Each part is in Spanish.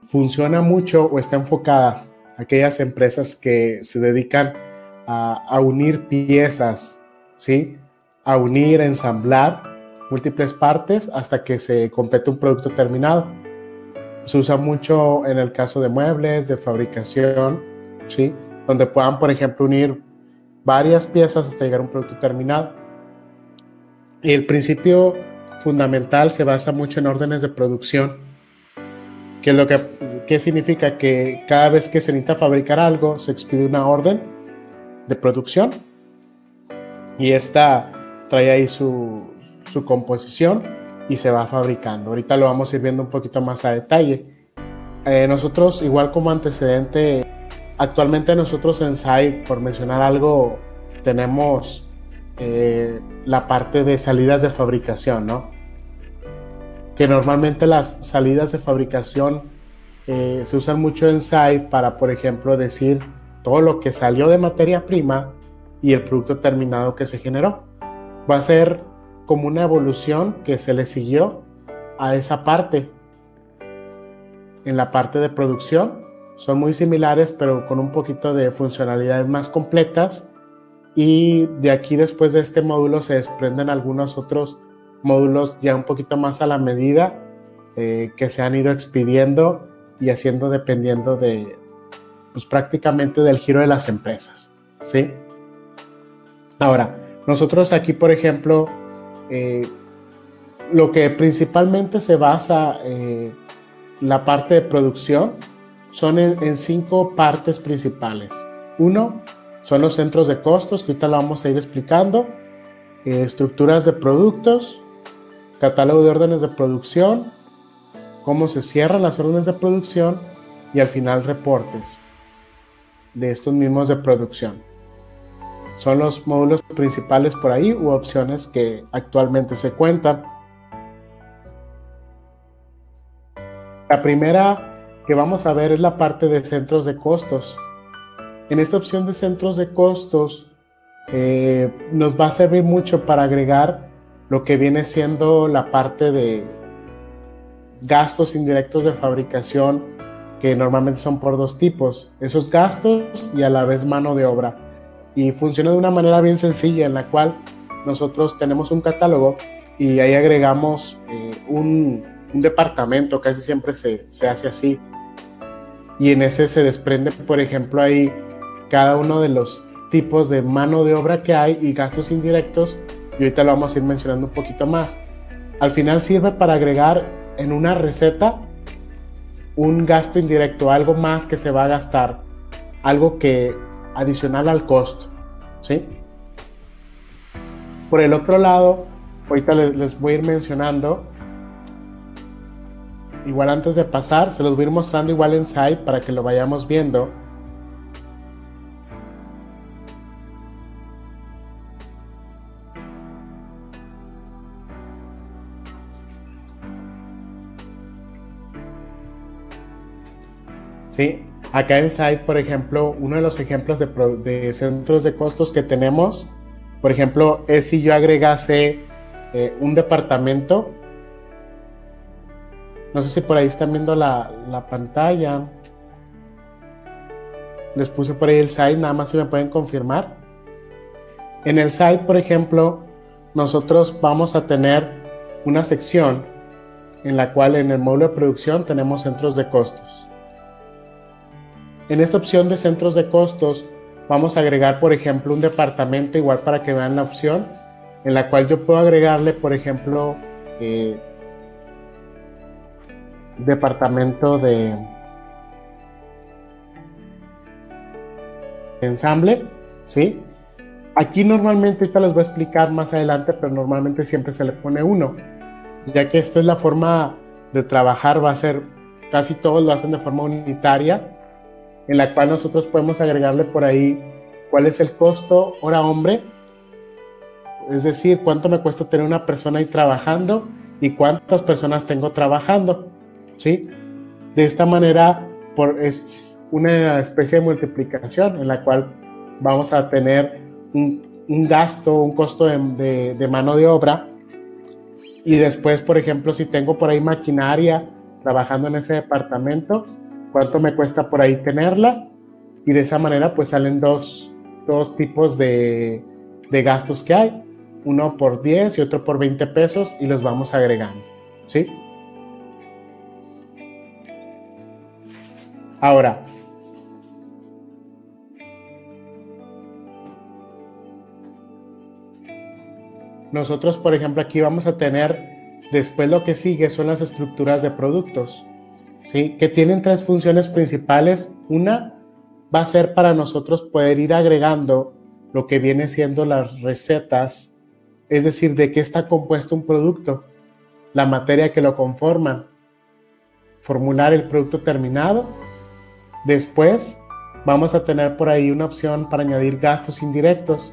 funciona mucho o está enfocada a aquellas empresas que se dedican a unir piezas, ¿sí? A unir, a ensamblar múltiples partes hasta que se complete un producto terminado. Se usa mucho en el caso de muebles, de fabricación, ¿sí? Donde puedan, por ejemplo, unir varias piezas hasta llegar a un producto terminado. Y el principio fundamental se basa mucho en órdenes de producción. ¿Qué significa? Que cada vez que se necesita fabricar algo, se expide una orden de producción y esta trae ahí su composición y se va fabricando. Ahorita lo vamos a ir viendo un poquito más a detalle. Nosotros, igual como antecedente, actualmente nosotros en Site, por mencionar algo, tenemos la parte de salidas de fabricación, ¿no? Que normalmente las salidas de fabricación se usan mucho en Site para, por ejemplo, decir todo lo que salió de materia prima y el producto terminado que se generó. Va a ser como una evolución que se le siguió a esa parte. En la parte de producción son muy similares, pero con un poquito de funcionalidades más completas, y de aquí, después de este módulo, se desprenden algunos otros módulos ya un poquito más a la medida, que se han ido expidiendo y haciendo dependiendo de, pues, prácticamente del giro de las empresas, ¿sí? Ahora, nosotros aquí, por ejemplo, lo que principalmente se basa la parte de producción son en 5 partes principales. Uno, son los centros de costos, que ahorita lo vamos a ir explicando, estructuras de productos, catálogo de órdenes de producción, cómo se cierran las órdenes de producción y al final reportes de estos mismos de producción. Son los módulos principales por ahí, u opciones que actualmente se cuentan. La primera que vamos a ver es la parte de centros de costos. En esta opción de centros de costos nos va a servir mucho para agregar lo que viene siendo la parte de gastos indirectos de fabricación, que normalmente son por 2 tipos: esos gastos y a la vez mano de obra. Y funciona de una manera bien sencilla, en la cual nosotros tenemos un catálogo y ahí agregamos un departamento. Casi siempre se hace así, y en ese se desprende, por ejemplo, ahí cada uno de los tipos de mano de obra que hay y gastos indirectos, y ahorita lo vamos a ir mencionando un poquito más. Al final sirve para agregar en una receta un gasto indirecto, algo más que se va a gastar, algo que adicional al costo, ¿sí? Por el otro lado, ahorita les voy a ir mencionando, igual antes de pasar, se los voy a ir mostrando igual en Site para que lo vayamos viendo. ¿Sí? Acá en Site, por ejemplo, uno de los ejemplos de centros de costos que tenemos, por ejemplo, es si yo agregase un departamento. No sé si por ahí están viendo la pantalla. Les puse por ahí el Site, nada más si me pueden confirmar. En el Site, por ejemplo, nosotros vamos a tener una sección en la cual en el módulo de producción tenemos centros de costos. En esta opción de centros de costos vamos a agregar, por ejemplo, un departamento, igual para que vean la opción, en la cual yo puedo agregarle, por ejemplo, departamento de ensamble, ¿sí? Aquí normalmente, ahorita les voy a explicar más adelante, pero normalmente siempre se le pone 1, ya que esto es la forma de trabajar, va a ser, casi todos lo hacen de forma unitaria, en la cual nosotros podemos agregarle por ahí cuál es el costo hora hombre, es decir, cuánto me cuesta tener una persona ahí trabajando y cuántas personas tengo trabajando, ¿sí? De esta manera, es una especie de multiplicación en la cual vamos a tener un gasto, un costo de mano de obra, y después, por ejemplo, si tengo por ahí maquinaria, trabajando en ese departamento, cuánto me cuesta por ahí tenerla, y de esa manera pues salen dos tipos de gastos que hay, uno por 10 y otro por 20 pesos, y los vamos agregando, ¿sí? Ahora, nosotros, por ejemplo, aquí vamos a tener, después lo que sigue son las estructuras de productos, ¿sí? Que tienen tres funciones principales. Una va a ser para nosotros poder ir agregando lo que viene siendo las recetas, es decir, de qué está compuesto un producto, la materia que lo conforman, formular el producto terminado. Después vamos a tener por ahí una opción para añadir gastos indirectos.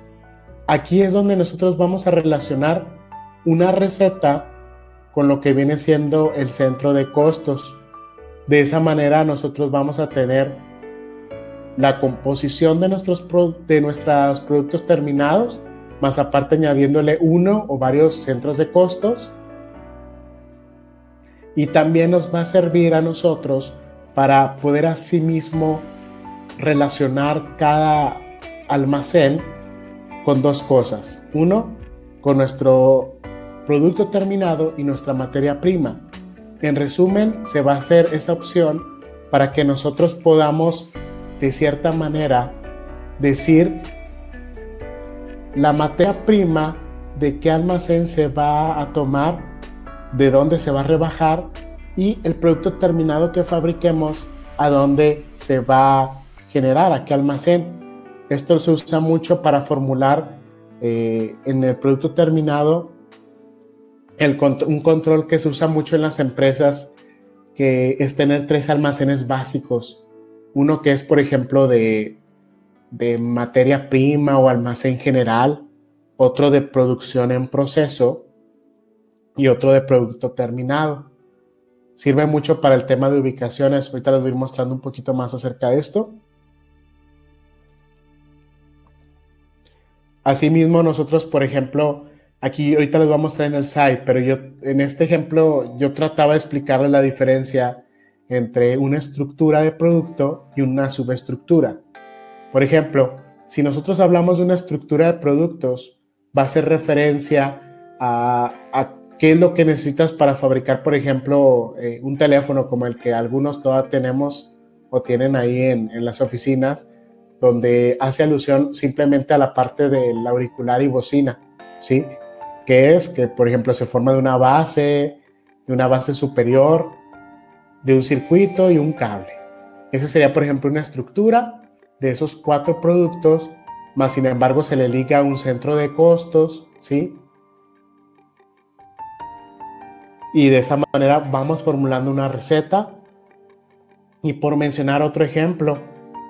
Aquí es donde nosotros vamos a relacionar una receta con lo que viene siendo el centro de costos. De esa manera nosotros vamos a tener la composición de nuestros productos terminados, más aparte añadiéndole uno o varios centros de costos. Y también nos va a servir a nosotros para poder asimismo relacionar cada almacén con dos cosas. Uno, con nuestro producto terminado y nuestra materia prima. En resumen, se va a hacer esa opción para que nosotros podamos, de cierta manera, decir la materia prima, de qué almacén se va a tomar, de dónde se va a rebajar, y el producto terminado que fabriquemos, a dónde se va a generar, a qué almacén. Esto se usa mucho para formular en el producto terminado un control que se usa mucho en las empresas, que es tener 3 almacenes básicos. Uno que es, por ejemplo, de materia prima o almacén general, otro de producción en proceso y otro de producto terminado. Sirve mucho para el tema de ubicaciones. Ahorita les voy a ir mostrando un poquito más acerca de esto. Asimismo, nosotros, por ejemplo, aquí ahorita les voy a mostrar en el site, pero yo en este ejemplo yo trataba de explicarles la diferencia entre una estructura de producto y una subestructura. Por ejemplo, si nosotros hablamos de una estructura de productos, va a hacer referencia a qué es lo que necesitas para fabricar, por ejemplo, un teléfono como el que algunos todavía tenemos o tienen ahí en las oficinas, donde hace alusión simplemente a la parte del auricular y bocina, ¿sí? Que es que, por ejemplo, se forma de una base superior, de un circuito y un cable. Esa sería, por ejemplo, una estructura de esos 4 productos, más sin embargo se le liga un centro de costos, ¿sí? Y de esa manera vamos formulando una receta. Y por mencionar otro ejemplo,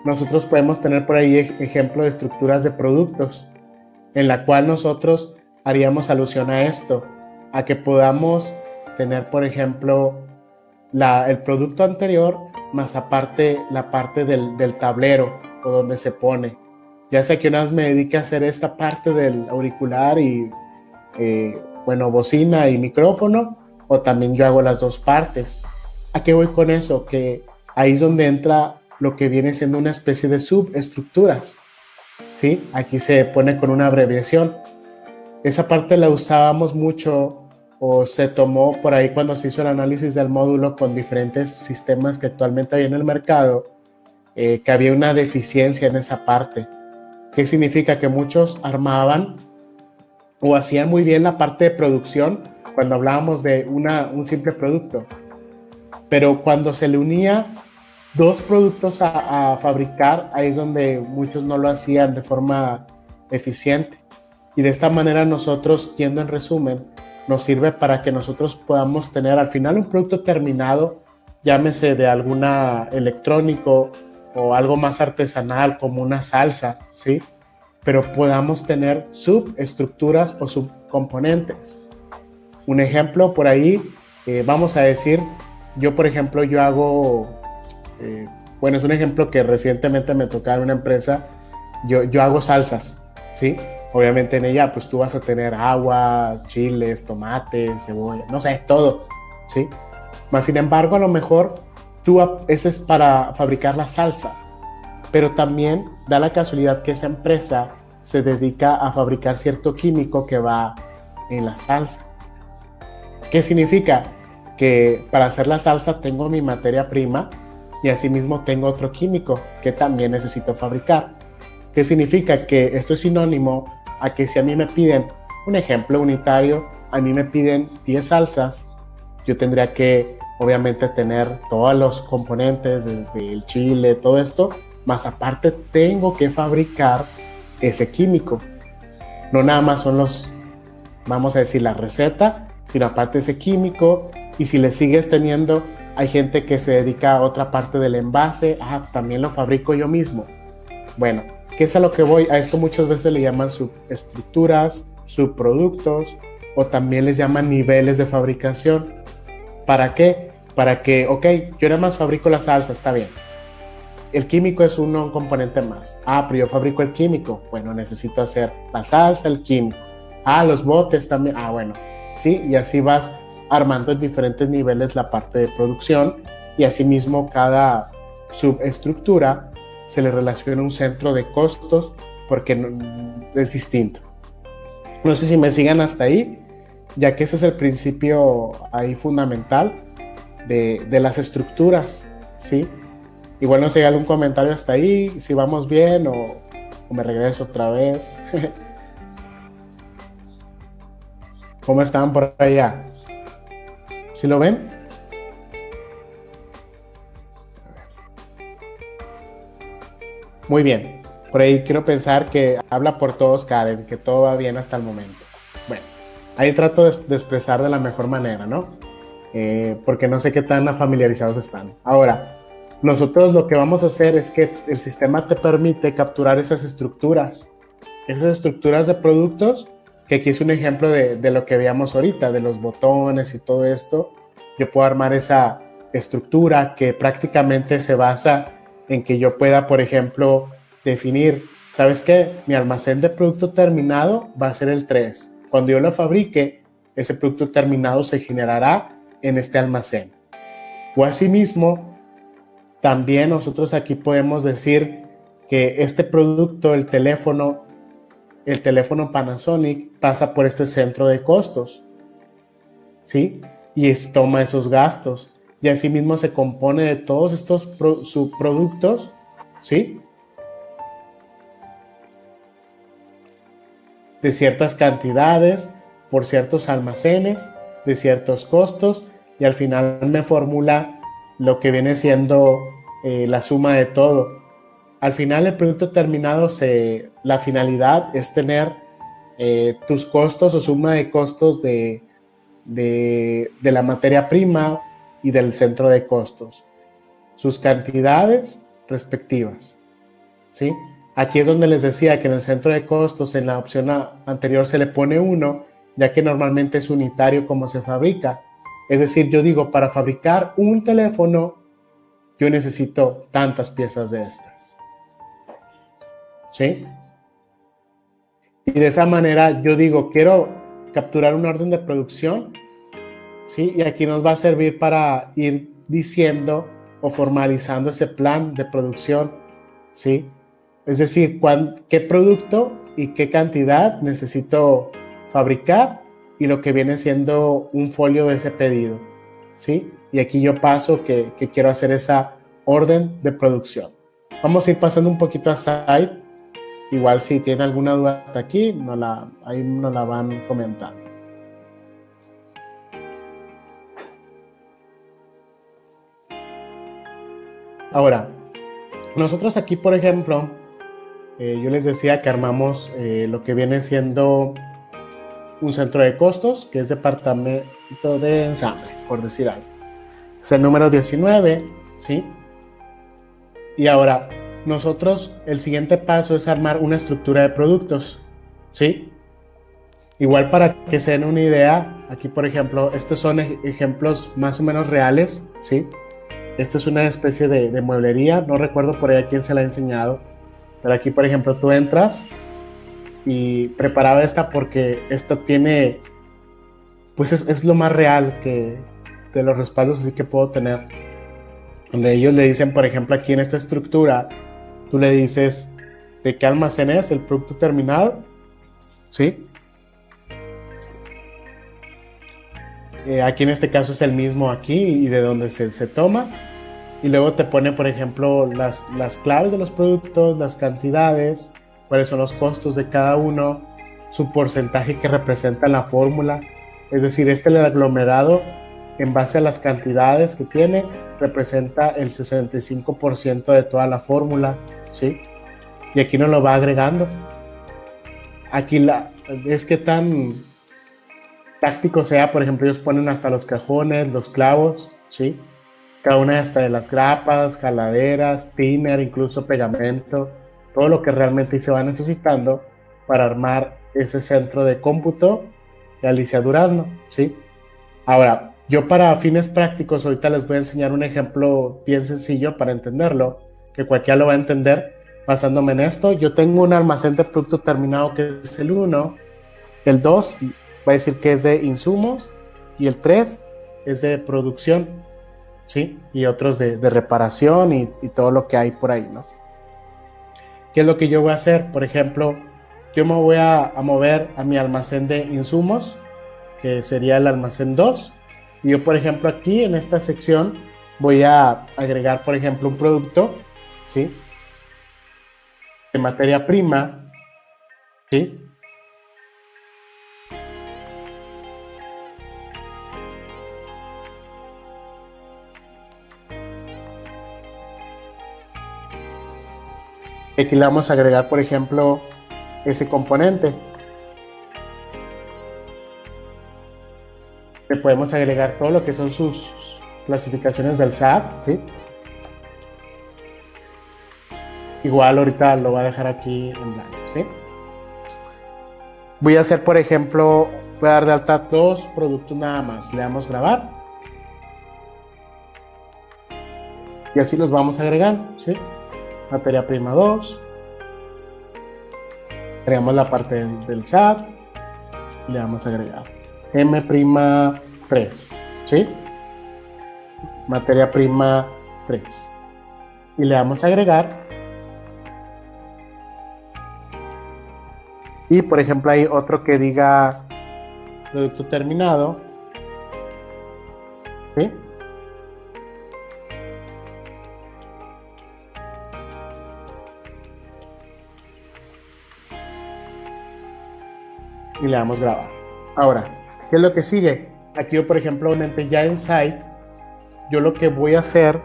nosotros podemos tener por ahí ejemplo de estructuras de productos, en la cual nosotros haríamos alusión a esto, a que podamos tener, por ejemplo, el producto anterior, más aparte la parte del tablero o donde se pone. Ya sea que una vez me dedique a hacer esta parte del auricular y, bocina y micrófono, o también yo hago las dos partes. ¿A qué voy con eso? Que ahí es donde entra lo que viene siendo una especie de subestructuras, ¿sí? Aquí se pone con una abreviación. Esa parte la usábamos mucho o se tomó por ahí cuando se hizo el análisis del módulo con diferentes sistemas que actualmente hay en el mercado, que había una deficiencia en esa parte. ¿Qué significa? Que muchos armaban o hacían muy bien la parte de producción cuando hablábamos de un simple producto, pero cuando se le unía 2 productos a fabricar, ahí es donde muchos no lo hacían de forma eficiente. Y de esta manera nosotros, yendo en resumen, nos sirve para que nosotros podamos tener al final un producto terminado, llámese de alguna electrónico o algo más artesanal como una salsa, ¿sí? Pero podamos tener subestructuras o subcomponentes. Un ejemplo por ahí, vamos a decir, yo por ejemplo, yo hago, es un ejemplo que recientemente me tocaba en una empresa, yo hago salsas, ¿sí? Obviamente en ella pues tú vas a tener agua, chiles, tomate, cebolla, no sé, todo, ¿sí? Más sin embargo, a lo mejor ese es para fabricar la salsa, pero también da la casualidad que esa empresa se dedica a fabricar cierto químico que va en la salsa. ¿Qué significa? Que para hacer la salsa tengo mi materia prima y asimismo tengo otro químico que también necesito fabricar. ¿Qué significa? Que esto es sinónimo a que si a mí me piden, un ejemplo unitario, a mí me piden 10 salsas, yo tendría que obviamente tener todos los componentes del chile, todo esto, más aparte tengo que fabricar ese químico. No nada más son vamos a decir, la receta, sino aparte ese químico. Y si le sigues teniendo, hay gente que se dedica a otra parte del envase, también lo fabrico yo mismo. Bueno, ¿qué es a lo que voy? A esto muchas veces le llaman subestructuras, subproductos, o también les llaman niveles de fabricación. ¿Para qué? Para que, ok, yo nada más fabrico la salsa, está bien. El químico es un componente más. Pero yo fabrico el químico. Bueno, necesito hacer la salsa, el químico. Los botes también. Bueno, sí, y así vas armando en diferentes niveles la parte de producción, y asimismo cada subestructura se le relaciona un centro de costos porque es distinto. No sé si me sigan hasta ahí, ya que ese es el principio ahí fundamental de las estructuras, ¿sí? Igual no sé si hay algún comentario hasta ahí, si vamos bien o me regreso otra vez. ¿Cómo están por allá? ¿Sí lo ven? Muy bien. Por ahí quiero pensar que habla por todos, Karen, que todo va bien hasta el momento. Bueno, ahí trato de expresar de la mejor manera, ¿no? Porque no sé qué tan familiarizados están. Ahora, nosotros lo que vamos a hacer es que el sistema te permite capturar esas estructuras de productos, que aquí es un ejemplo de lo que veíamos ahorita, de los botones y todo esto. Yo puedo armar esa estructura que prácticamente se basa en que yo pueda, por ejemplo, definir, ¿sabes qué? Mi almacén de producto terminado va a ser el 3. Cuando yo lo fabrique, ese producto terminado se generará en este almacén. O asimismo, también nosotros aquí podemos decir que este producto, el teléfono Panasonic, pasa por este centro de costos, ¿sí? Y toma esos gastos. Y asimismo se compone de todos estos subproductos, ¿sí? De ciertas cantidades, por ciertos almacenes, de ciertos costos, y al final me formula lo que viene siendo la suma de todo. Al final el producto terminado, la finalidad es tener tus costos o suma de costos de la materia prima y del centro de costos, sus cantidades respectivas, ¿sí? Aquí es donde les decía que en el centro de costos, en la opción anterior se le pone 1, ya que normalmente es unitario como se fabrica. Es decir, yo digo, para fabricar un teléfono, yo necesito tantas piezas de estas, ¿sí? Y de esa manera yo digo, quiero capturar un orden de producción, ¿sí? Y aquí nos va a servir para ir diciendo o formalizando ese plan de producción, ¿sí? Es decir, qué producto y qué cantidad necesito fabricar y lo que viene siendo un folio de ese pedido, ¿sí? Y aquí yo paso que quiero hacer esa orden de producción. Vamos a ir pasando un poquito a Site. Igual si tienen alguna duda hasta aquí, ahí nos la van comentando. Ahora, nosotros aquí, por ejemplo, yo les decía que armamos lo que viene siendo un centro de costos, que es departamento de ensamble, por decir algo. Es el número 19, ¿sí? Y ahora, nosotros, el siguiente paso es armar una estructura de productos, ¿sí? Igual para que se den una idea, aquí por ejemplo, estos son ejemplos más o menos reales, ¿sí? Esta es una especie de mueblería, no recuerdo por ahí a quién se la ha enseñado, pero aquí por ejemplo tú entras y preparaba esta porque esta tiene, pues es lo más real de los respaldos así que puedo tener, donde ellos le dicen, por ejemplo, aquí en esta estructura, tú le dices de qué almacén es el producto terminado, ¿sí? Aquí en este caso es el mismo aquí y de donde se toma. Y luego te pone, por ejemplo, las claves de los productos, las cantidades, cuáles son los costos de cada uno, su porcentaje que representa en la fórmula. Es decir, el aglomerado, en base a las cantidades que tiene, representa el 65% de toda la fórmula, ¿sí? Y aquí nos lo va agregando. Aquí es que tan táctico sea, por ejemplo, ellos ponen hasta los cajones, los clavos, ¿sí? Cada una hasta de las grapas, jaladeras, thinner, incluso pegamento, todo lo que realmente se va necesitando para armar ese centro de cómputo de Alicia Durazno, ¿sí? Ahora, yo para fines prácticos ahorita les voy a enseñar un ejemplo bien sencillo para entenderlo, que cualquiera lo va a entender basándome en esto. Yo tengo un almacén de producto terminado que es el 1, el 2 va a decir que es de insumos y el 3 es de producción, ¿sí? Y otros de reparación y todo lo que hay por ahí, ¿no? ¿Qué es lo que yo voy a hacer? Por ejemplo, yo me voy a mover a mi almacén de insumos, que sería el almacén 2. Y yo, por ejemplo, aquí en esta sección voy a agregar, por ejemplo, un producto, ¿sí? De materia prima, ¿sí? Aquí le vamos a agregar, por ejemplo, ese componente. Le podemos agregar todo lo que son sus clasificaciones del SAT, ¿sí? Igual ahorita lo voy a dejar aquí en blanco, ¿sí? Voy a hacer, por ejemplo, voy a dar de alta 2 productos nada más. Le damos grabar. Y así los vamos agregando, ¿sí? Materia prima 2. Agregamos la parte del SAT. Le vamos a agregar M prima 3, ¿sí? Materia prima 3. Y le vamos a agregar. Y por ejemplo hay otro que diga producto terminado, ¿sí? Y le damos grabar. Ahora, ¿qué es lo que sigue? Aquí yo, por ejemplo, obviamente ya en Site, yo lo que voy a hacer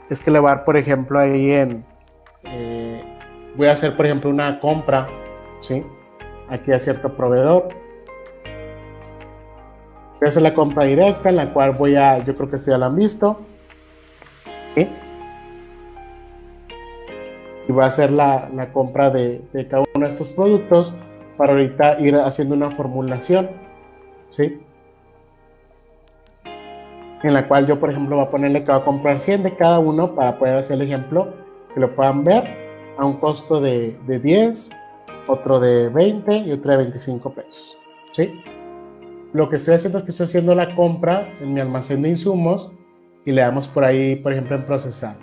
es que le voy a dar, por ejemplo, ahí voy a hacer, por ejemplo, una compra, ¿sí? Aquí a cierto proveedor. Voy a hacer la compra directa, en la cual yo creo que esto ya lo han visto, ¿sí? Y voy a hacer la compra de cada uno de estos productos para ahorita ir haciendo una formulación, ¿sí? En la cual yo, por ejemplo, voy a ponerle que voy a comprar 100 de cada uno para poder hacer el ejemplo, que lo puedan ver, a un costo de 10, otro de 20 y otro de 25 pesos, ¿sí? Lo que estoy haciendo es que estoy haciendo la compra en mi almacén de insumos y le damos por ahí, por ejemplo, en procesar.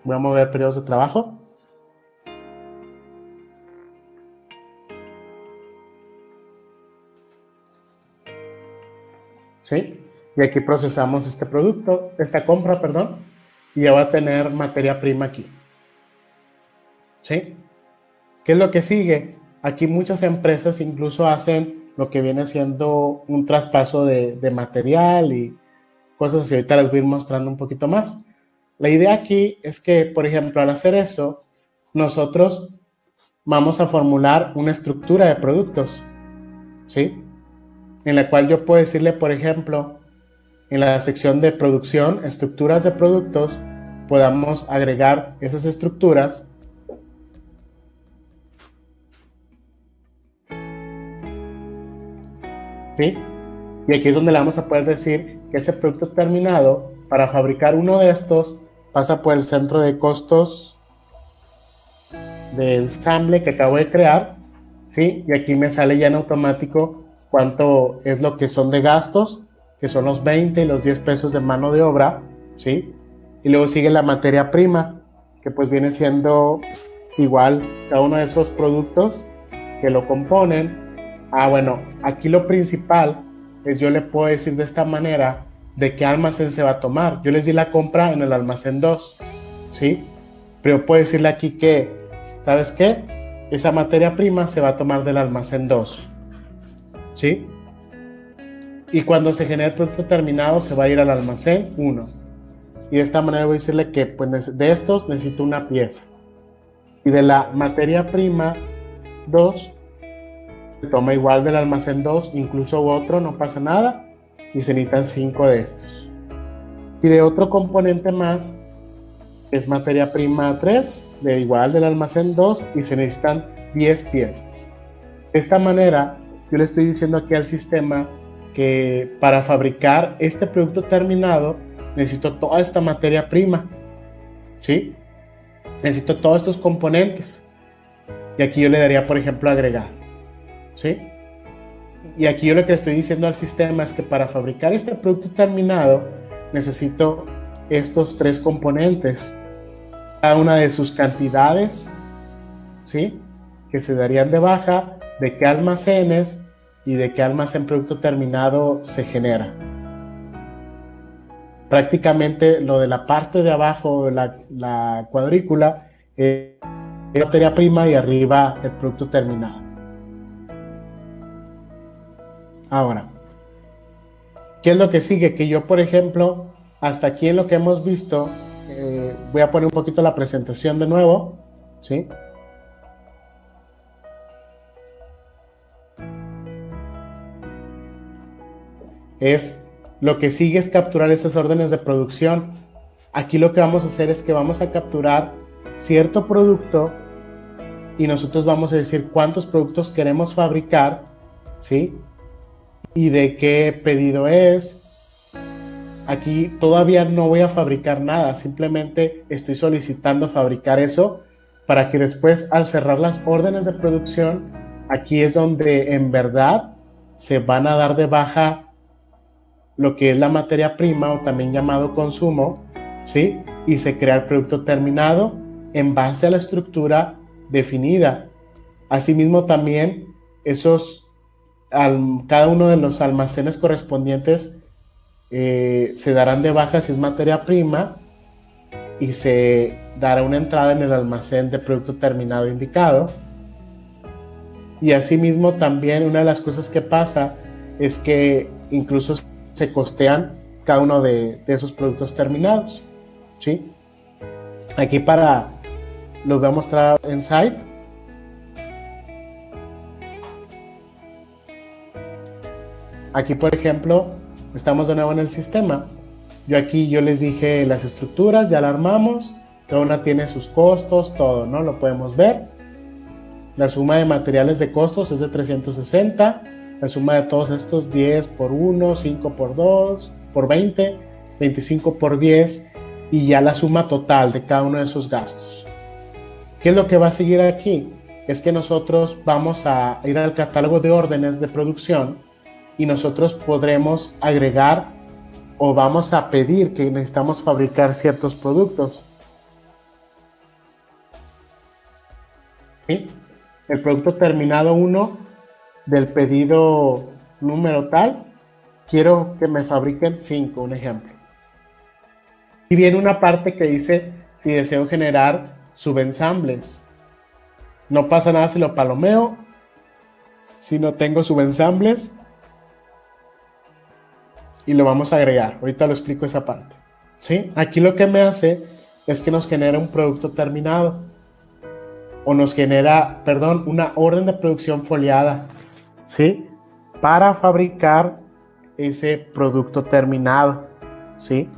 Voy a mover periodos de trabajo. ¿Sí? Y aquí procesamos esta compra, perdón, y ya va a tener materia prima aquí. ¿Sí? ¿Qué es lo que sigue? Aquí muchas empresas incluso hacen lo que viene siendo un traspaso de material y cosas así. Ahorita les voy a ir mostrando un poquito más. La idea aquí es que, por ejemplo, al hacer eso, nosotros vamos a formular una estructura de productos, ¿sí? En la cual yo puedo decirle, por ejemplo, en la sección de producción, estructuras de productos, podamos agregar esas estructuras. ¿Sí? Y aquí es donde le vamos a poder decir que ese producto terminado, para fabricar uno de estos, pasa por el centro de costos de ensamble que acabo de crear, ¿sí? Y aquí me sale ya en automático cuánto es lo que son de gastos, que son los 20 y los 10 pesos de mano de obra, ¿sí? Y luego sigue la materia prima, que pues viene siendo igual cada uno de esos productos que lo componen. Bueno, aquí lo principal es, yo le puedo decir de esta manera de qué almacén se va a tomar. Yo les di la compra en el almacén 2, ¿sí? Pero puedo decirle aquí que, ¿sabes qué? Esa materia prima se va a tomar del almacén 2, ¿sí? Y cuando se genere el producto terminado se va a ir al almacén 1. Y de esta manera voy a decirle que pues, de estos necesito una pieza. Y de la materia prima 2 se toma igual del almacén 2, incluso otro, no pasa nada. Y se necesitan 5 de estos. Y de otro componente más, es materia prima 3, de igual del almacén 2, y se necesitan 10 piezas. De esta manera, yo le estoy diciendo aquí al sistema que para fabricar este producto terminado, necesito toda esta materia prima, ¿sí? Necesito todos estos componentes. Y aquí yo le daría, por ejemplo, agregar, ¿sí? Y aquí yo lo que le estoy diciendo al sistema es que para fabricar este producto terminado, necesito estos 3 componentes, cada una de sus cantidades, ¿sí? Que se darían de baja, de qué almacenes y de qué almacén producto terminado se genera. Prácticamente lo de la parte de abajo, la cuadrícula, es materia prima y arriba el producto terminado. Ahora, ¿qué es lo que sigue? Que yo, por ejemplo, hasta aquí en lo que hemos visto, voy a poner un poquito la presentación de nuevo, ¿sí? Lo que sigue es capturar esas órdenes de producción. Aquí lo que vamos a hacer es que vamos a capturar cierto producto y nosotros vamos a decir cuántos productos queremos fabricar, ¿sí? Y de qué pedido es. Aquí todavía no voy a fabricar nada, simplemente estoy solicitando fabricar eso para que después, al cerrar las órdenes de producción, aquí es donde en verdad se van a dar de baja lo que es la materia prima, o también llamado consumo, ¿sí? Y se crea el producto terminado en base a la estructura definida. Asimismo también cada uno de los almacenes correspondientes se darán de baja si es materia prima y se dará una entrada en el almacén de producto terminado indicado. Y asimismo también una de las cosas que pasa es que incluso se costean cada uno de esos productos terminados, ¿sí? Aquí los voy a mostrar en Site. Aquí, por ejemplo, estamos de nuevo en el sistema. Yo les dije las estructuras, ya la armamos, cada una tiene sus costos, todo, ¿no? Lo podemos ver. La suma de materiales de costos es de 360. La suma de todos estos, 10 por 1, 5 por 2, por 20, 25 por 10, y ya la suma total de cada uno de esos gastos. ¿Qué es lo que va a seguir aquí? Es que nosotros vamos a ir al catálogo de órdenes de producción y nosotros podremos agregar o vamos a pedir que necesitamos fabricar ciertos productos. ¿Sí? El producto terminado 1 del pedido número tal, quiero que me fabriquen 5, un ejemplo. Y viene una parte que dice si deseo generar subensambles. No pasa nada si lo palomeo, si no tengo subensambles, y lo vamos a agregar. Ahorita lo explico esa parte, ¿sí? Aquí lo que me hace es que nos genera un producto terminado, o nos genera, perdón, una orden de producción foliada, ¿sí? Para fabricar ese producto terminado, ¿sí?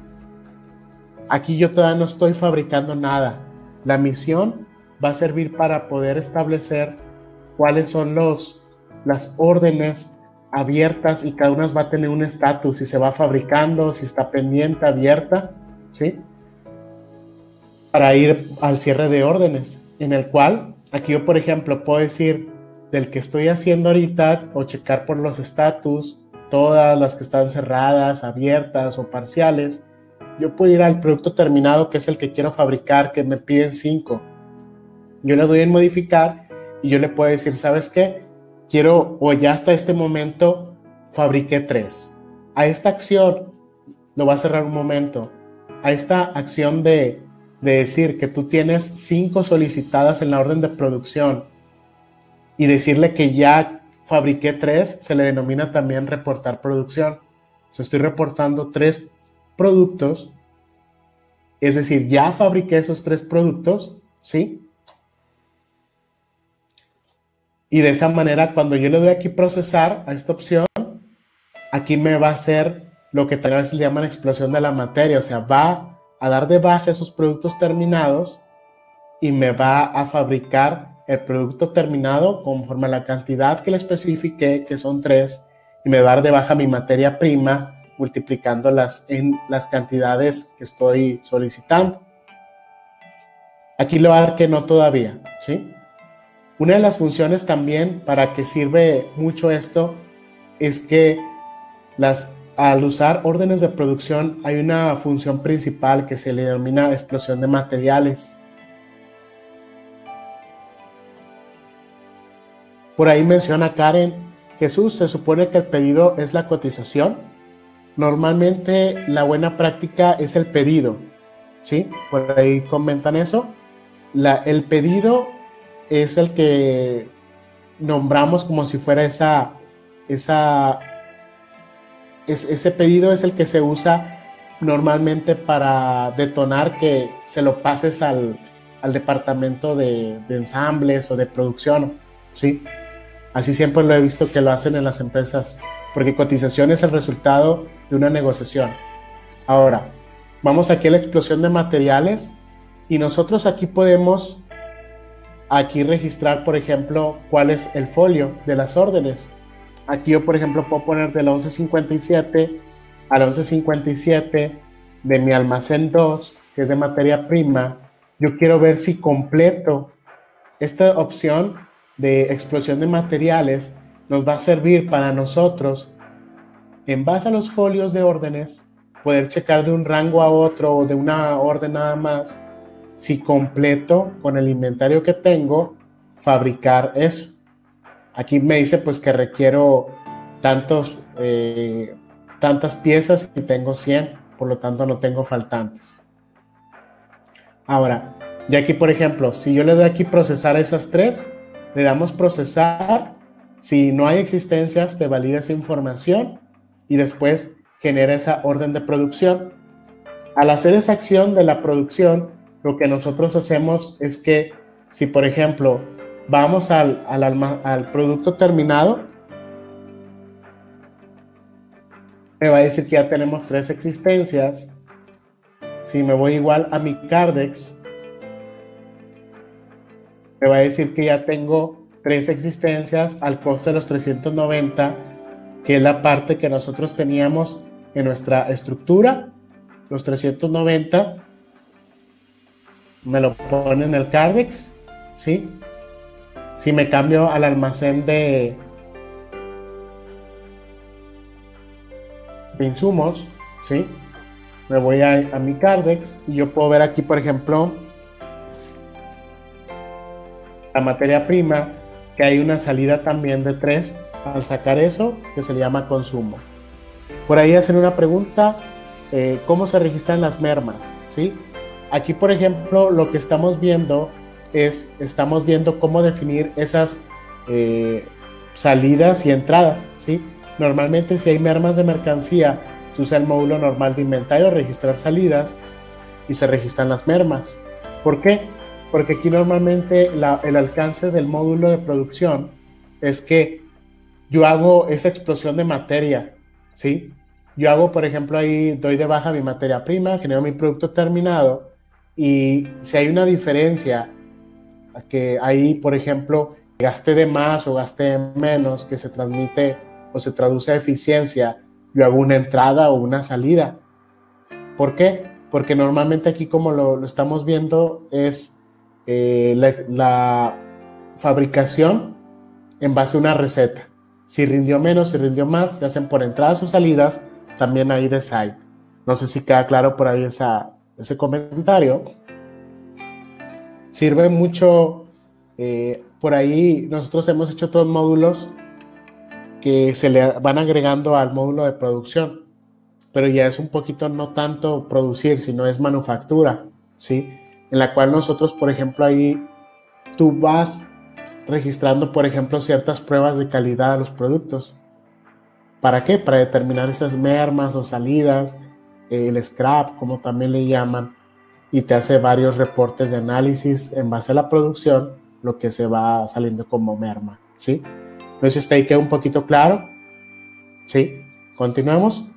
Aquí yo todavía no estoy fabricando nada. La misión va a servir para poder establecer cuáles son las órdenes abiertas, y cada una va a tener un estatus, si se va fabricando, si está pendiente, abierta, ¿sí? Para ir al cierre de órdenes, en el cual aquí yo, por ejemplo, puedo decir del que estoy haciendo ahorita o checar por los estatus, todas las que están cerradas, abiertas o parciales, yo puedo ir al producto terminado, que es el que quiero fabricar, que me piden 5. Yo le doy en modificar y yo le puedo decir, ¿sabes qué? Quiero, o ya hasta este momento, fabriqué 3. A esta acción, lo voy a cerrar un momento, a esta acción de decir que tú tienes 5 solicitadas en la orden de producción y decirle que ya fabriqué 3, se le denomina también reportar producción. O sea, estoy reportando 3 productos, es decir, ya fabriqué esos 3 productos, ¿sí? Y de esa manera, cuando yo le doy aquí procesar a esta opción, aquí me va a hacer lo que tal vez se llaman explosión de la materia, o sea, va a dar de baja esos productos terminados y me va a fabricar el producto terminado conforme a la cantidad que le especifiqué, que son 3, y me va a dar de baja mi materia prima multiplicándolas en las cantidades que estoy solicitando. Aquí le va a dar que no todavía, ¿sí? Una de las funciones también para que sirve mucho esto es que al usar órdenes de producción hay una función principal que se le denomina explosión de materiales. Por ahí menciona Karen, Jesús, se supone que el pedido es la cotización. Normalmente la buena práctica es el pedido, ¿sí? Por ahí comentan eso. El pedido es el que nombramos como si fuera ese pedido es el que se usa normalmente para detonar que se lo pases al departamento de ensambles o de producción, ¿sí? Así siempre lo he visto que lo hacen en las empresas, porque cotización es el resultado de una negociación. Ahora, vamos aquí a la explosión de materiales y nosotros aquí podemos registrar, por ejemplo, cuál es el folio de las órdenes. Aquí yo, por ejemplo, puedo poner del 1157 al 1157 de mi almacén 2, que es de materia prima. Yo quiero ver si completo. Esta opción de explosión de materiales nos va a servir para nosotros, en base a los folios de órdenes, poder checar de un rango a otro o de una orden nada más, si completo con el inventario que tengo, fabricar eso. Aquí me dice pues que requiero tantas piezas y tengo 100, por lo tanto no tengo faltantes. Ahora, ya aquí por ejemplo, si yo le doy aquí procesar esas 3, le damos procesar, si no hay existencias te valida esa información y después genera esa orden de producción. Al hacer esa acción de la producción, lo que nosotros hacemos es que si por ejemplo vamos al producto terminado, me va a decir que ya tenemos 3 existencias. Si me voy igual a mi Cardex, me va a decir que ya tengo 3 existencias al costo de los 390, que es la parte que nosotros teníamos en nuestra estructura. Los 390 me lo pone en el Cardex, ¿sí? Si me cambio al almacén de insumos, ¿sí? Me voy a mi Cardex y yo puedo ver aquí, por ejemplo, la materia prima, que hay una salida también de 3 al sacar eso, que se le llama consumo. Por ahí hacen una pregunta, ¿cómo se registran las mermas? ¿Sí? Aquí, por ejemplo, lo que estamos viendo cómo definir esas salidas y entradas, ¿sí? Normalmente si hay mermas de mercancía, se usa el módulo normal de inventario, registrar salidas, y se registran las mermas. ¿Por qué? Porque aquí normalmente el alcance del módulo de producción es que yo hago esa explosión de materia, ¿sí? Yo hago, por ejemplo, ahí doy de baja mi materia prima, genero mi producto terminado, y si hay una diferencia, que ahí, por ejemplo, gasté de más o gasté de menos, que se transmite o se traduce a eficiencia, yo hago una entrada o una salida. ¿Por qué? Porque normalmente aquí, como lo estamos viendo, es la fabricación en base a una receta. Si rindió menos, si rindió más, se hacen por entradas o salidas, también ahí de site. No sé si queda claro por ahí ese comentario. Sirve mucho, por ahí nosotros hemos hecho otros módulos que se le van agregando al módulo de producción, pero ya es un poquito no tanto producir, sino es manufactura, ¿sí? En la cual nosotros, por ejemplo, ahí tú vas registrando, por ejemplo, ciertas pruebas de calidad de los productos. ¿Para qué? Para determinar esas mermas o salidas, el scrap, como también le llaman, y te hace varios reportes de análisis en base a la producción, lo que se va saliendo como merma, ¿sí? Entonces, ahí queda un poquito claro, ¿sí? Continuemos.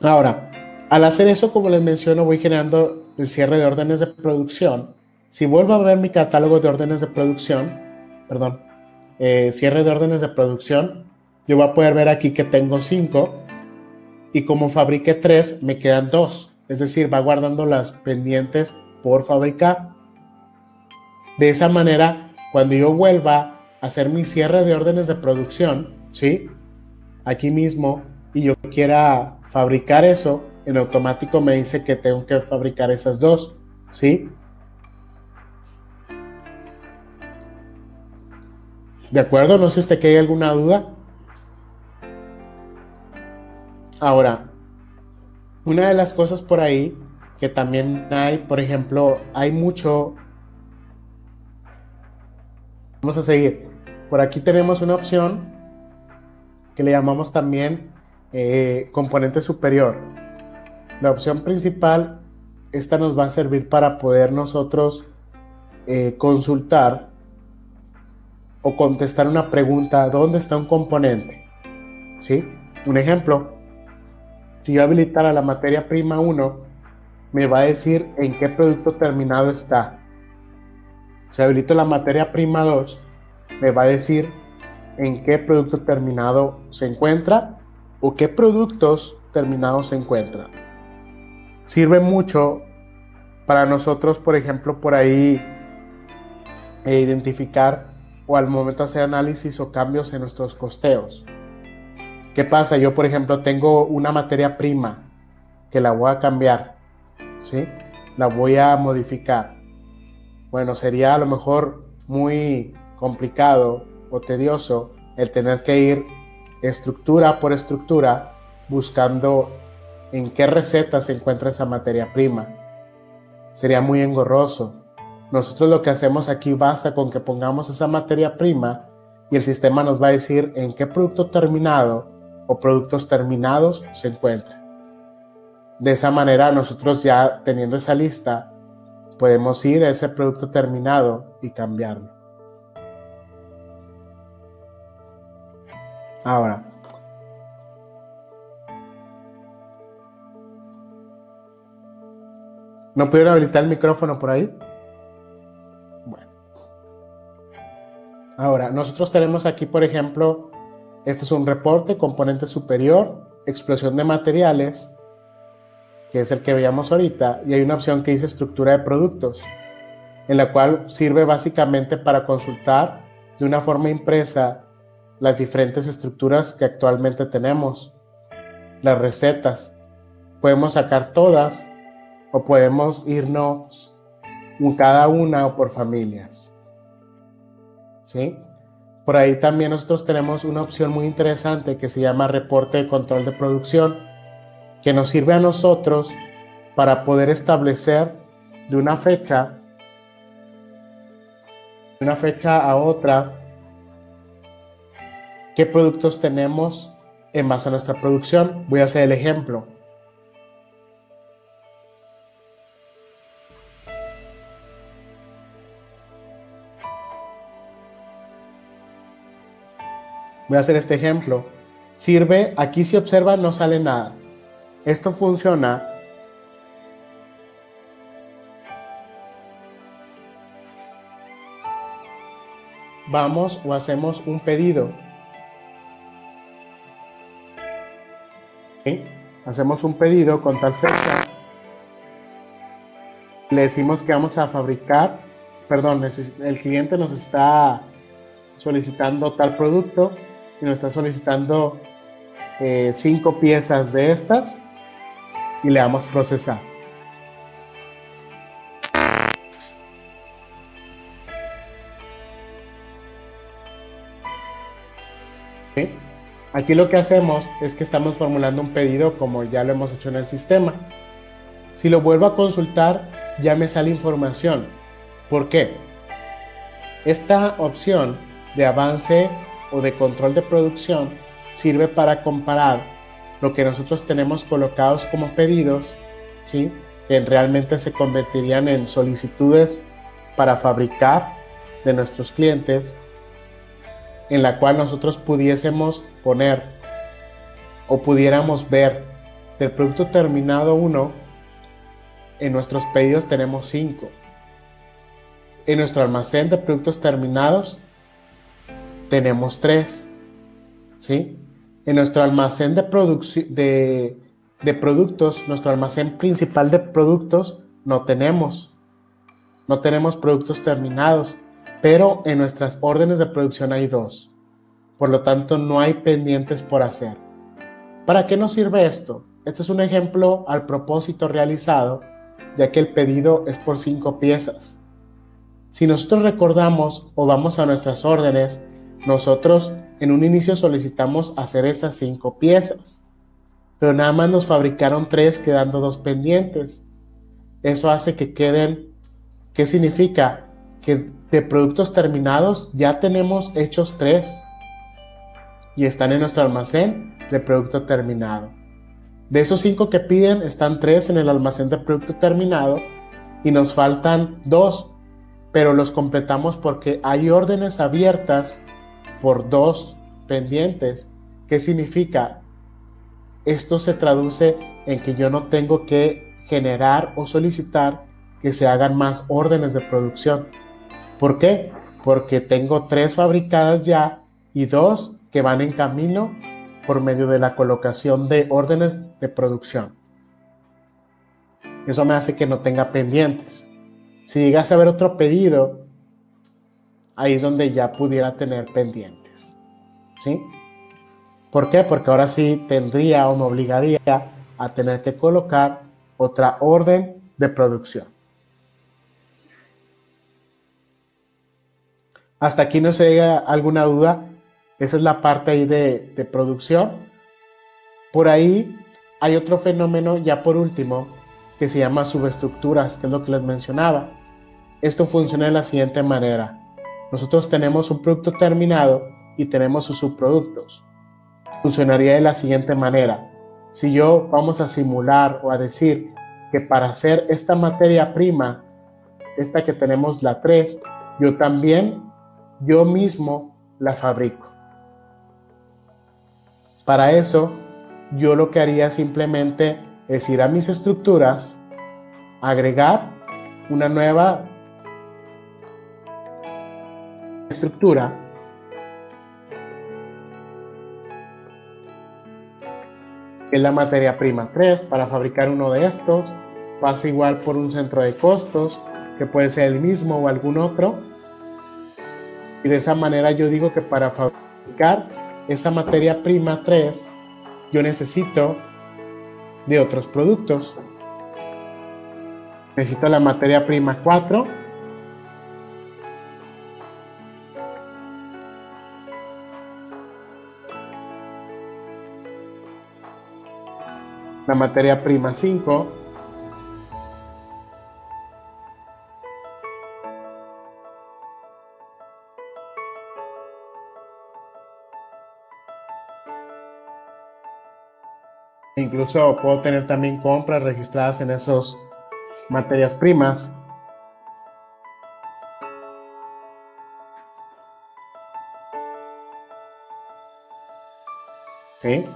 Ahora, al hacer eso, como les menciono, voy generando el cierre de órdenes de producción. Si vuelvo a ver mi catálogo de órdenes de producción, perdón, cierre de órdenes de producción, yo voy a poder ver aquí que tengo 5 y como fabriqué 3, me quedan 2. Es decir, va guardando las pendientes por fabricar. De esa manera, cuando yo vuelva a hacer mi cierre de órdenes de producción, ¿sí? Aquí mismo, y yo quiera fabricar eso, en automático me dice que tengo que fabricar esas 2, ¿sí? ¿De acuerdo? No sé si te queda alguna duda. Ahora, una de las cosas por ahí que también hay, por ejemplo, hay mucho... Vamos a seguir. Por aquí tenemos una opción que le llamamos también componente superior. La opción principal, esta nos va a servir para poder nosotros consultar o contestar una pregunta: ¿dónde está un componente? ¿Sí? Un ejemplo, si yo habilitara la materia prima 1, me va a decir en qué producto terminado está. Si habilito la materia prima 2, me va a decir en qué producto terminado se encuentra o qué productos terminados se encuentran. Sirve mucho para nosotros, por ejemplo, por ahí identificar o al momento de hacer análisis o cambios en nuestros costeos. ¿Qué pasa? Yo, por ejemplo, tengo una materia prima que la voy a cambiar, ¿sí? La voy a modificar. Bueno, sería a lo mejor muy complicado o tedioso el tener que ir estructura por estructura buscando en qué receta se encuentra esa materia prima. Sería muy engorroso. Nosotros lo que hacemos aquí, basta con que pongamos esa materia prima y el sistema nos va a decir en qué producto terminado o productos terminados se encuentra. De esa manera, nosotros ya teniendo esa lista, podemos ir a ese producto terminado y cambiarlo. Ahora, ¿no pudieron habilitar el micrófono por ahí? Bueno. Ahora, nosotros tenemos aquí, por ejemplo, este es un reporte, componente superior, explosión de materiales, que es el que veíamos ahorita, y hay una opción que dice estructura de productos, en la cual sirve básicamente para consultar de una forma impresa las diferentes estructuras que actualmente tenemos, las recetas. Podemos sacar todas o podemos irnos cada una o por familias, ¿sí? Por ahí también nosotros tenemos una opción muy interesante que se llama reporte de control de producción, que nos sirve a nosotros para poder establecer de una fecha a otra qué productos tenemos en base a nuestra producción. Voy a hacer el ejemplo. Voy a hacer este ejemplo. Sirve, aquí si observan no sale nada. Esto funciona vamos o hacemos un pedido. ¿Sí? Hacemos un pedido con tal fecha. Le decimos que vamos a fabricar, perdón, el cliente nos está solicitando tal producto y nos está solicitando 5 piezas de estas y le damos procesar. ¿Sí? Aquí lo que hacemos es que estamos formulando un pedido como ya lo hemos hecho en el sistema. Si lo vuelvo a consultar, ya me sale información. ¿Por qué? Esta opción de avance o de control de producción sirve para comparar lo que nosotros tenemos colocados como pedidos, ¿sí? Que realmente se convertirían en solicitudes para fabricar de nuestros clientes, en la cual nosotros pudiésemos poner o pudiéramos ver del producto terminado 1, en nuestros pedidos tenemos 5. En nuestro almacén de productos terminados tenemos 3, ¿sí? En nuestro almacén de productos, nuestro almacén principal de productos, no tenemos productos terminados, pero en nuestras órdenes de producción hay 2. Por lo tanto, no hay pendientes por hacer. ¿Para qué nos sirve esto? Este es un ejemplo al propósito realizado, ya que el pedido es por 5 piezas. Si nosotros recordamos o vamos a nuestras órdenes, nosotros en un inicio solicitamos hacer esas 5 piezas, pero nada más nos fabricaron 3, quedando 2 pendientes. Eso hace que queden, ¿qué significa? Que de productos terminados ya tenemos hechos 3 y están en nuestro almacén de producto terminado. De esos 5 que piden, están 3 en el almacén de producto terminado y nos faltan 2, pero los completamos porque hay órdenes abiertas por 2 pendientes. ¿Qué significa? Esto se traduce en que yo no tengo que generar o solicitar que se hagan más órdenes de producción. ¿Por qué? Porque tengo 3 fabricadas ya y 2 que van en camino por medio de la colocación de órdenes de producción. Eso me hace que no tenga pendientes. Si llegase a haber otro pedido, ahí es donde ya pudiera tener pendientes, ¿sí? ¿Por qué? Porque ahora sí tendría o me obligaría a tener que colocar otra orden de producción. Hasta aquí no se llega alguna duda. Esa es la parte ahí de producción. Por ahí hay otro fenómeno, ya por último, que se llama subestructuras, que es lo que les mencionaba. Esto funciona de la siguiente manera. Nosotros tenemos un producto terminado y tenemos sus subproductos. Funcionaría de la siguiente manera. Si yo vamos a simular o a decir que para hacer esta materia prima, esta que tenemos la 3, yo mismo la fabrico. Para eso, yo lo que haría simplemente es ir a mis estructuras, agregar una nueva estructura, que es la materia prima 3. Para fabricar uno de estos, pasa igual por un centro de costos, que puede ser el mismo o algún otro. Y de esa manera yo digo que para fabricar esa materia prima 3, yo necesito de otros productos. Necesito la materia prima 4. La materia prima 5. Incluso puedo tener también compras registradas en esas materias primas. ¿Sí?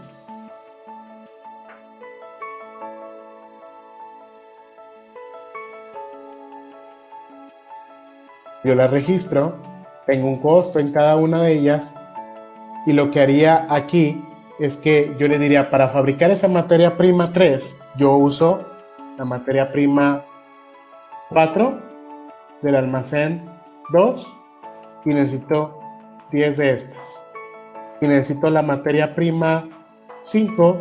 Yo las registro, tengo un costo en cada una de ellas y lo que haría aquí es que yo le diría, para fabricar esa materia prima 3, yo uso la materia prima 4 del almacén 2 y necesito 10 de estas. Y necesito la materia prima 5.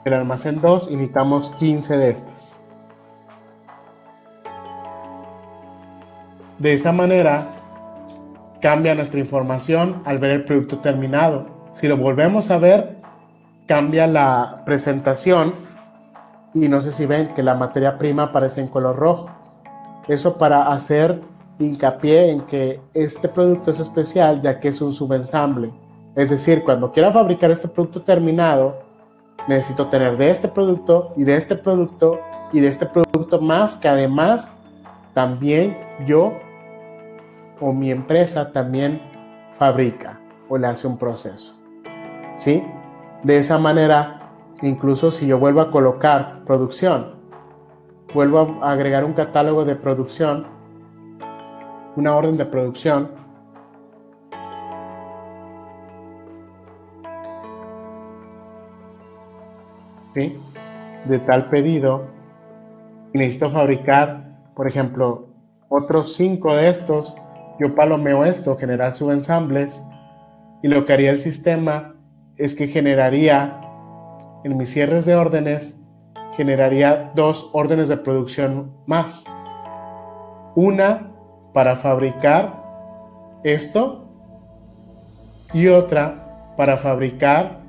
El almacén 2 y necesitamos 15 de estas. De esa manera cambia nuestra información al ver el producto terminado. Si lo volvemos a ver, cambia la presentación y no sé si ven que la materia prima aparece en color rojo. Eso para hacer hincapié en que este producto es especial ya que es un subensamble. Es decir, cuando quiera fabricar este producto terminado, necesito tener de este producto y de este producto y de este producto más, que además también yo o mi empresa también fabrica o le hace un proceso, ¿sí? De esa manera, incluso si yo vuelvo a colocar producción, vuelvo a agregar un catálogo de producción, una orden de producción, ¿sí? De tal pedido, y necesito fabricar, por ejemplo, otros 5 de estos, yo palomeo esto, generar subensambles, y lo que haría el sistema es que generaría, en mis cierres de órdenes, generaría 2 órdenes de producción más. Una para fabricar esto y otra para fabricar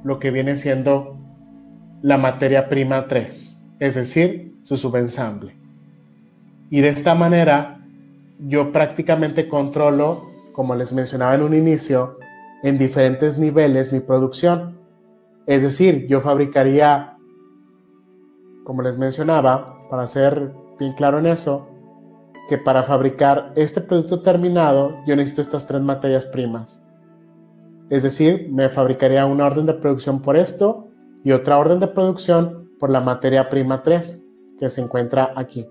lo que viene siendo la materia prima 3, es decir, su subensamble. Y de esta manera yo prácticamente controlo, como les mencionaba en un inicio, en diferentes niveles mi producción. Es decir, yo fabricaría, como les mencionaba, para ser bien claro en eso, que para fabricar este producto terminado yo necesito estas 3 materias primas. Es decir, me fabricaría una orden de producción por esto y otra orden de producción por la materia prima 3 que se encuentra aquí.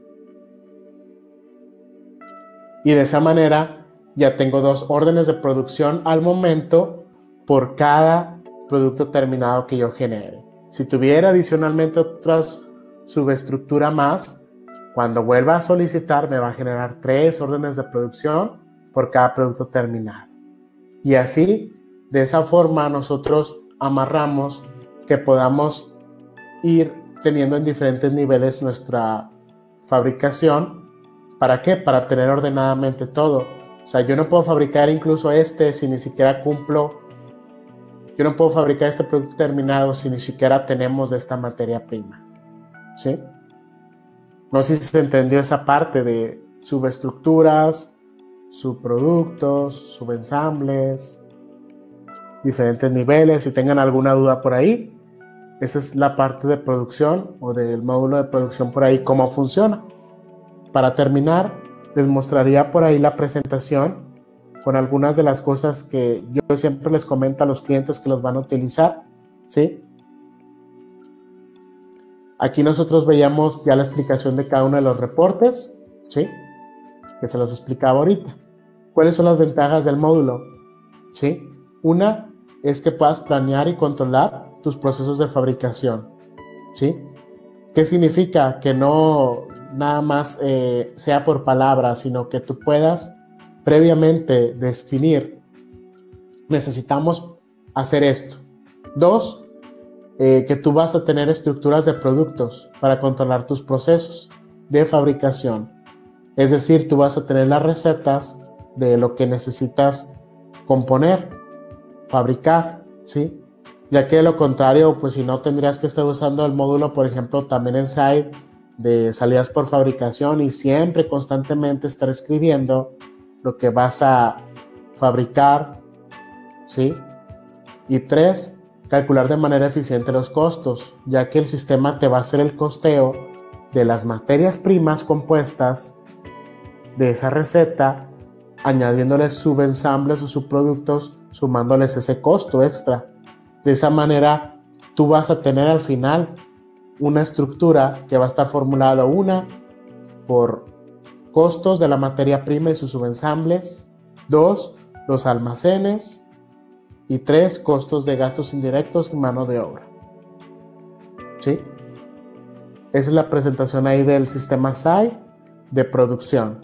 Y de esa manera ya tengo 2 órdenes de producción al momento por cada producto terminado que yo genere. Si tuviera adicionalmente otras subestructura más, cuando vuelva a solicitar me va a generar 3 órdenes de producción por cada producto terminado. Y así, de esa forma, nosotros amarramos que podamos ir teniendo en diferentes niveles nuestra fabricación. ¿Para qué? Para tener ordenadamente todo. O sea, yo no puedo fabricar incluso si ni siquiera cumplo. Yo no puedo fabricar este producto terminado si ni siquiera tenemos de esta materia prima. ¿Sí? No sé si se entendió esa parte de subestructuras, subproductos, subensambles, diferentes niveles. Si tengan alguna duda por ahí, esa es la parte de producción o del módulo de producción por ahí, cómo funciona. Para terminar, les mostraría por ahí la presentación con algunas de las cosas que yo siempre les comento a los clientes que los van a utilizar, ¿sí? Aquí nosotros veíamos ya la explicación de cada uno de los reportes, ¿sí? Que se los explicaba ahorita. ¿Cuáles son las ventajas del módulo? ¿Sí? Una es que puedas planear y controlar tus procesos de fabricación, ¿sí? ¿Qué significa? Que no nada más sea por palabras, sino que tú puedas previamente definir, necesitamos hacer esto. 2, que tú vas a tener estructuras de productos para controlar tus procesos de fabricación. Es decir, tú vas a tener las recetas de lo que necesitas componer, fabricar, ¿sí? Ya que de lo contrario, pues si no tendrías que estar usando el módulo, por ejemplo, también en Site de salidas por fabricación y siempre constantemente estar escribiendo lo que vas a fabricar, ¿sí? Y 3, calcular de manera eficiente los costos, ya que el sistema te va a hacer el costeo de las materias primas compuestas de esa receta, añadiéndoles subensambles o subproductos, sumándoles ese costo extra. De esa manera, tú vas a tener al final una estructura que va a estar formulada por costos de la materia prima y sus subensambles, 2, los almacenes, y 3, costos de gastos indirectos y mano de obra. ¿Sí? esa es la presentación ahí del sistema SAI de producción.